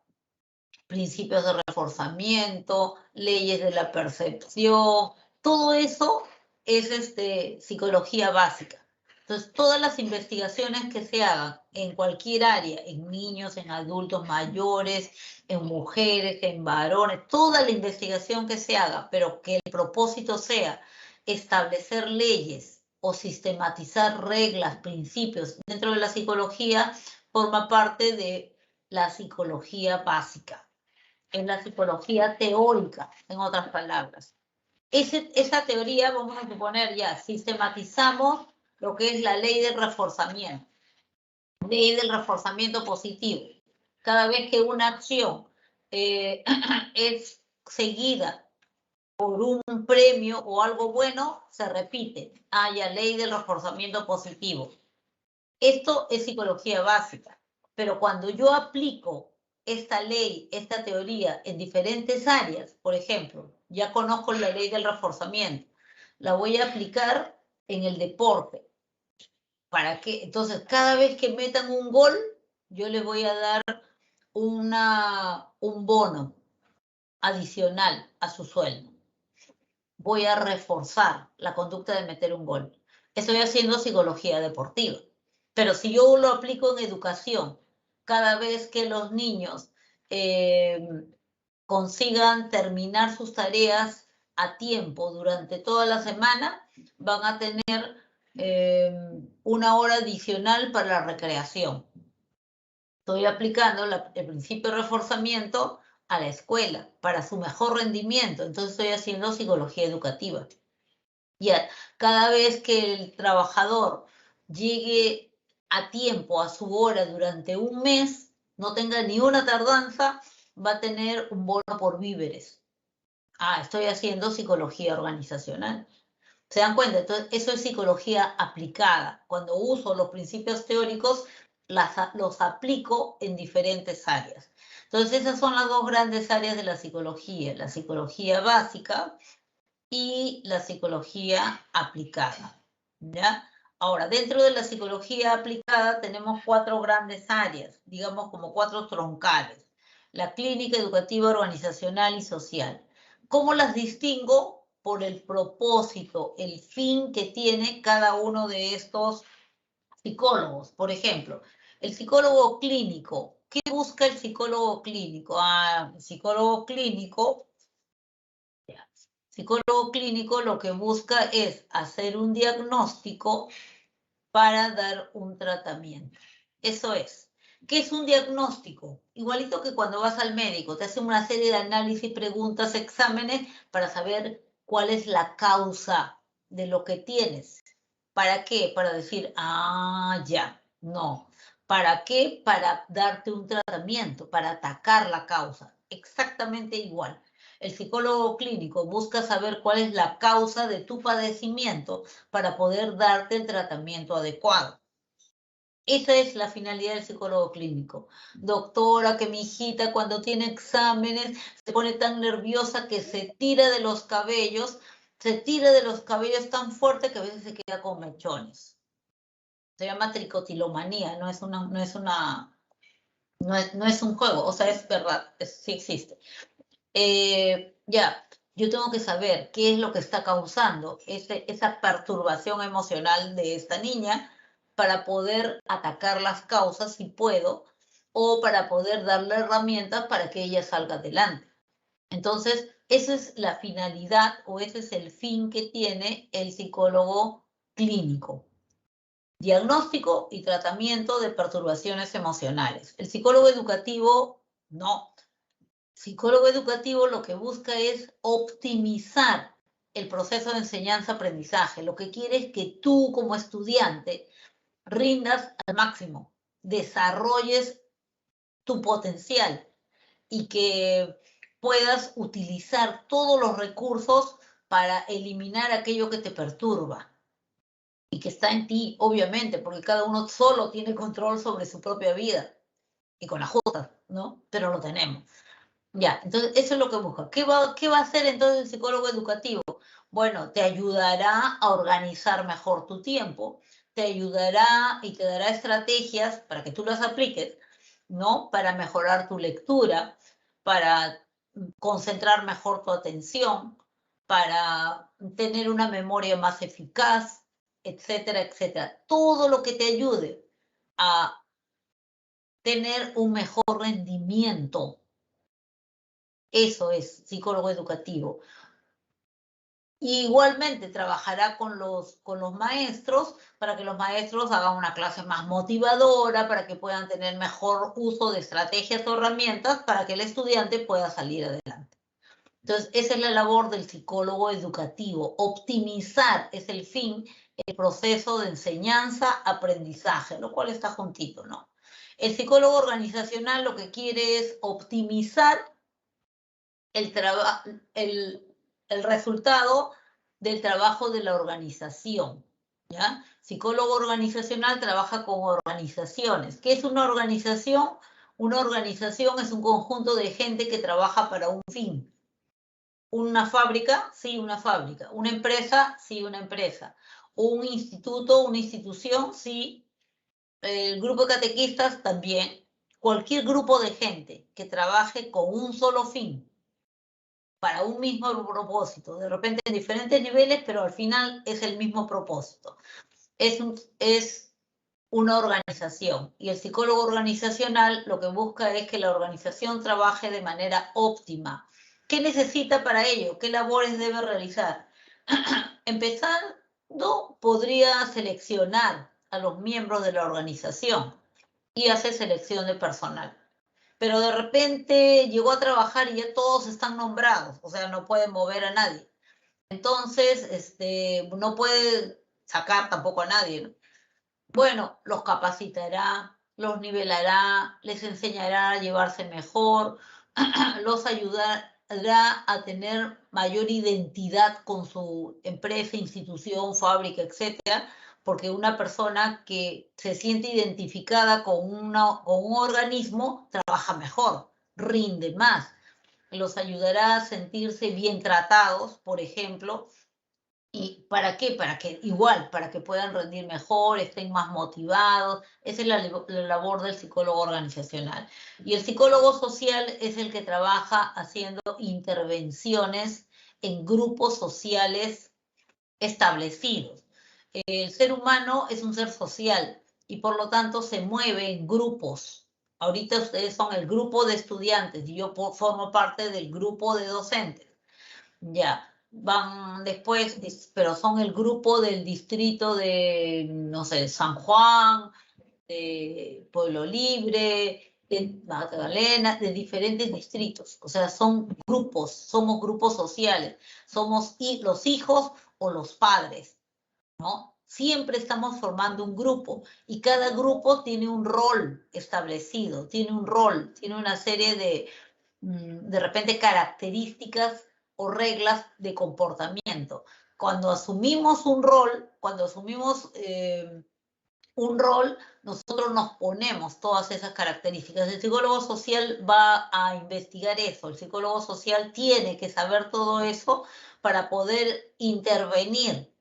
principios de reforzamiento, leyes de la percepción, todo eso es psicología básica. Entonces, todas las investigaciones que se hagan en cualquier área, en niños, en adultos mayores, en mujeres, en varones, toda la investigación que se haga, pero que el propósito sea establecer leyes o sistematizar reglas, principios dentro de la psicología, forma parte de la psicología básica, en la psicología teórica, en otras palabras. Esa teoría, vamos a suponer ya, sistematizamos lo que es la ley del reforzamiento positivo. Cada vez que una acción es seguida por un premio o algo bueno, se repite. Ya, ley del reforzamiento positivo. Esto es psicología básica, pero cuando yo aplico esta ley, esta teoría en diferentes áreas, por ejemplo, ya conozco la ley del reforzamiento, la voy a aplicar en el deporte. ¿Para qué? Entonces, cada vez que metan un gol, yo le voy a dar un bono adicional a su sueldo. Voy a reforzar la conducta de meter un gol. Estoy haciendo psicología deportiva. Pero si yo lo aplico en educación, cada vez que los niños consigan terminar sus tareas a tiempo durante toda la semana, van a tener 1 hora adicional para la recreación. Estoy aplicando el principio de reforzamiento a la escuela para su mejor rendimiento. Entonces estoy haciendo psicología educativa. Ya, cada vez que el trabajador llegue a tiempo, a su hora durante un mes, no tenga ni una tardanza, va a tener un bono por víveres. Estoy haciendo psicología organizacional. ¿Se dan cuenta? Entonces, eso es psicología aplicada. Cuando uso los principios teóricos, los aplico en diferentes áreas. Entonces, esas son las dos grandes áreas de la psicología básica y la psicología aplicada, ¿ya? Ahora, dentro de la psicología aplicada tenemos 4 grandes áreas, digamos como 4 troncales. La clínica, educativa, organizacional y social. ¿Cómo las distingo? Por el propósito, el fin que tiene cada uno de estos psicólogos. Por ejemplo, el psicólogo clínico. ¿Qué busca el psicólogo clínico? El psicólogo clínico lo que busca es hacer un diagnóstico para dar un tratamiento. Eso es. ¿Qué es un diagnóstico? Igualito que cuando vas al médico, te hacen una serie de análisis, preguntas, exámenes para saber cuál es la causa de lo que tienes. ¿Para qué? Para decir, ya, no. ¿Para qué? Para darte un tratamiento, para atacar la causa. Exactamente igual. El psicólogo clínico busca saber cuál es la causa de tu padecimiento para poder darte el tratamiento adecuado. Esa es la finalidad del psicólogo clínico. Doctora, que mi hijita cuando tiene exámenes se pone tan nerviosa que se tira de los cabellos tan fuerte que a veces se queda con mechones. Se llama tricotilomanía, no es un juego, o sea, es verdad, sí existe. Yo tengo que saber qué es lo que está causando esa perturbación emocional de esta niña para poder atacar las causas si puedo, o para poder darle herramientas para que ella salga adelante. Entonces, esa es la finalidad o ese es el fin que tiene el psicólogo clínico. Diagnóstico y tratamiento de perturbaciones emocionales. El psicólogo educativo, no. Psicólogo educativo lo que busca es optimizar el proceso de enseñanza-aprendizaje. Lo que quiere es que tú como estudiante rindas al máximo, desarrolles tu potencial y que puedas utilizar todos los recursos para eliminar aquello que te perturba y que está en ti, obviamente, porque cada uno solo tiene control sobre su propia vida y con las justas, ¿no? Pero lo tenemos. Ya, entonces eso es lo que busca. ¿Qué va a hacer entonces el psicólogo educativo? Bueno, te ayudará a organizar mejor tu tiempo, te ayudará y te dará estrategias para que tú las apliques, ¿no? Para mejorar tu lectura, para concentrar mejor tu atención, para tener una memoria más eficaz, etcétera, etcétera. Todo lo que te ayude a tener un mejor rendimiento. Eso es psicólogo educativo. Y igualmente trabajará con los maestros para que los maestros hagan una clase más motivadora, para que puedan tener mejor uso de estrategias o herramientas para que el estudiante pueda salir adelante. Entonces, esa es la labor del psicólogo educativo. Optimizar es el fin, el proceso de enseñanza-aprendizaje, lo cual está juntito, ¿no? El psicólogo organizacional lo que quiere es optimizar el resultado del trabajo de la organización, ¿ya? Psicólogo organizacional trabaja con organizaciones. ¿Qué es una organización? Una organización es un conjunto de gente que trabaja para un fin. ¿Una fábrica? Sí, una fábrica. ¿Una empresa? Sí, una empresa. ¿Un instituto, una institución? Sí. El grupo de catequistas también. Cualquier grupo de gente que trabaje con un solo fin, para un mismo propósito, de repente en diferentes niveles, pero al final es el mismo propósito. Es una organización, y el psicólogo organizacional lo que busca es que la organización trabaje de manera óptima. ¿qué necesita para ello? ¿Qué labores debe realizar? Empezando, podría seleccionar a los miembros de la organización y hacer selección de personal. Pero de repente llegó a trabajar y ya todos están nombrados, o sea, no puede mover a nadie. Entonces, no puede sacar tampoco a nadie, ¿no? Bueno, los capacitará, los nivelará, les enseñará a llevarse mejor, los ayudará a tener mayor identidad con su empresa, institución, fábrica, etcétera, porque una persona que se siente identificada con un organismo trabaja mejor, rinde más, los ayudará a sentirse bien tratados, por ejemplo. ¿Y para qué? Para que puedan rendir mejor, estén más motivados. Esa es la labor del psicólogo organizacional. Y el psicólogo social es el que trabaja haciendo intervenciones en grupos sociales establecidos. El ser humano es un ser social y por lo tanto se mueve en grupos. Ahorita ustedes son el grupo de estudiantes y yo formo parte del grupo de docentes. Ya, van después, pero son el grupo del distrito de, no sé, San Juan, de Pueblo Libre, de Magdalena, de diferentes distritos. O sea, son grupos, somos grupos sociales, somos los hijos o los padres, ¿no? Siempre estamos formando un grupo y cada grupo tiene un rol establecido, tiene un rol, tiene una serie de repente características o reglas de comportamiento. Cuando asumimos un rol, nosotros nos ponemos todas esas características. El psicólogo social va a investigar eso. El psicólogo social tiene que saber todo eso para poder intervenir,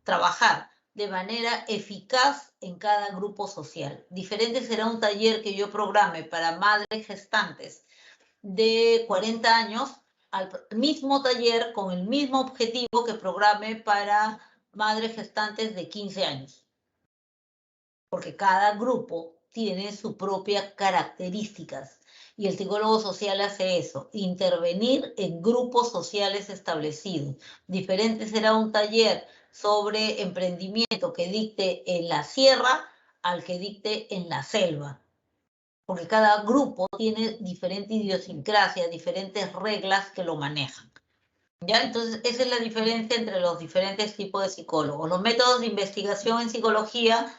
trabajar de manera eficaz en cada grupo social. Diferente será un taller que yo programe para madres gestantes de 40 años al mismo taller con el mismo objetivo que programe para madres gestantes de 15 años. Porque cada grupo tiene sus propias características y el psicólogo social hace eso, intervenir en grupos sociales establecidos. Diferente será un taller sobre emprendimiento que dicte en la sierra al que dicte en la selva, porque cada grupo tiene diferente idiosincrasia, diferentes reglas que lo manejan. ¿Ya? Entonces, esa es la diferencia entre los diferentes tipos de psicólogos. Los métodos de investigación en psicología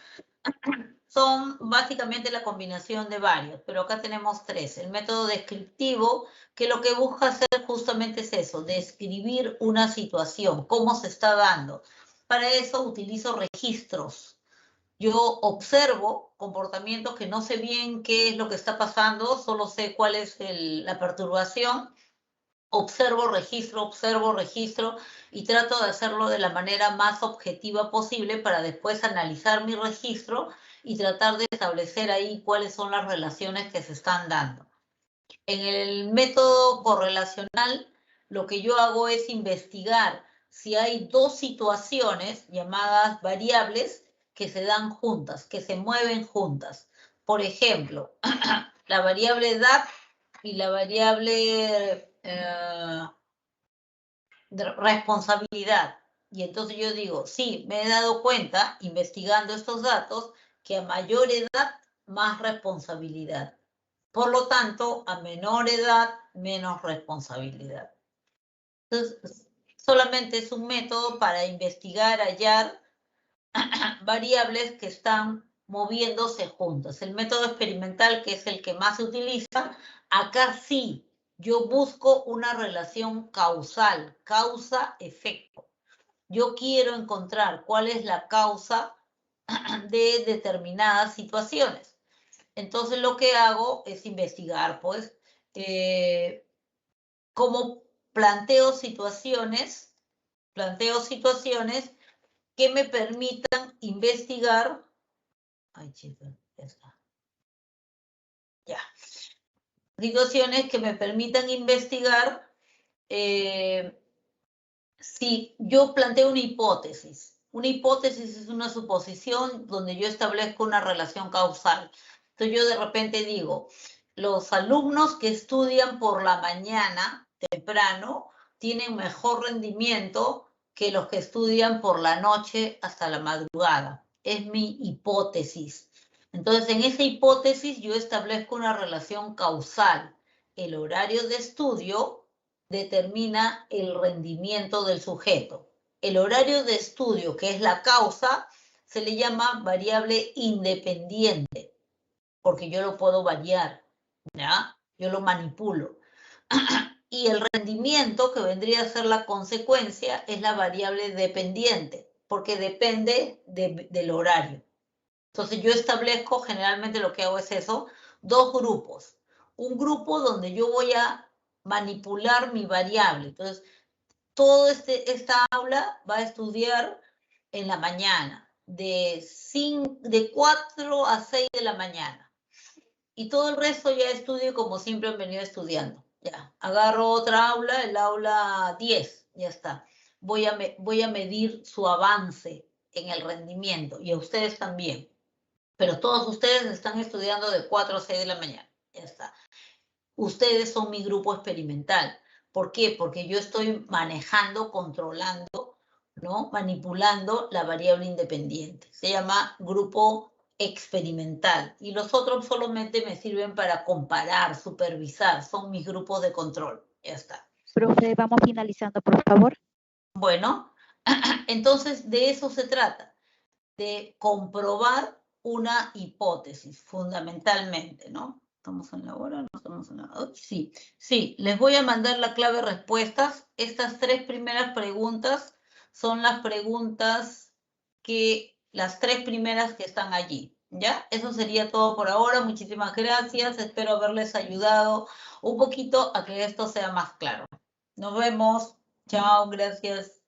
son básicamente la combinación de varios, pero acá tenemos tres. El método descriptivo, que lo que busca hacer justamente es eso, describir una situación, cómo se está dando. Para eso utilizo registros. Yo observo comportamientos que no sé bien qué es lo que está pasando, solo sé cuál es la perturbación. Observo, registro y trato de hacerlo de la manera más objetiva posible para después analizar mi registro y tratar de establecer ahí cuáles son las relaciones que se están dando. En el método correlacional, lo que yo hago es investigar si hay dos situaciones llamadas variables que se dan juntas, que se mueven juntas. Por ejemplo, la variable edad y la variable responsabilidad. Y entonces yo digo, sí, me he dado cuenta, investigando estos datos, que a mayor edad, más responsabilidad. Por lo tanto, a menor edad, menos responsabilidad. Entonces, solamente es un método para investigar, hallar variables que están moviéndose juntas. El método experimental, que es el que más se utiliza, acá sí, yo busco una relación causal, causa-efecto. Yo quiero encontrar cuál es la causa de determinadas situaciones. Entonces lo que hago es investigar, pues, cómo planteo situaciones que me permitan investigar. Ay, chica, ya está. Ya. Situaciones que me permitan investigar si yo planteo una hipótesis. Una hipótesis es una suposición donde yo establezco una relación causal. Entonces yo de repente digo, los alumnos que estudian por la mañana temprano tienen mejor rendimiento que los que estudian por la noche hasta la madrugada. Es mi hipótesis. Entonces, en esa hipótesis yo establezco una relación causal. El horario de estudio determina el rendimiento del sujeto. El horario de estudio, que es la causa, se le llama variable independiente, porque yo lo puedo variar, ¿ya? Yo lo manipulo. Y el rendimiento, que vendría a ser la consecuencia, es la variable dependiente, porque depende del horario. Entonces yo establezco, generalmente lo que hago es eso, dos grupos. Un grupo donde yo voy a manipular mi variable. Entonces, toda esta aula va a estudiar en la mañana, de 4 a 6 de la mañana. Y todo el resto ya estudio como siempre han venido estudiando. Ya, agarro otra aula, el aula 10, ya está. Voy a medir su avance en el rendimiento, y a ustedes también. Pero todos ustedes están estudiando de 4 a 6 de la mañana, ya está. Ustedes son mi grupo experimental. ¿Por qué? Porque yo estoy manejando, controlando, ¿no? Manipulando la variable independiente. Se llama grupo experimental. Y los otros solamente me sirven para comparar, supervisar. Son mis grupos de control. Ya está. Profe, vamos finalizando, por favor. Bueno, entonces de eso se trata. De comprobar una hipótesis, fundamentalmente, ¿no? ¿Estamos en la hora? ¿No estamos en la hora? Sí, sí, les voy a mandar la clave respuestas. Estas 3 primeras preguntas son las preguntas las 3 primeras que están allí, ¿ya? Eso sería todo por ahora. Muchísimas gracias. Espero haberles ayudado un poquito a que esto sea más claro. Nos vemos. Chao, gracias.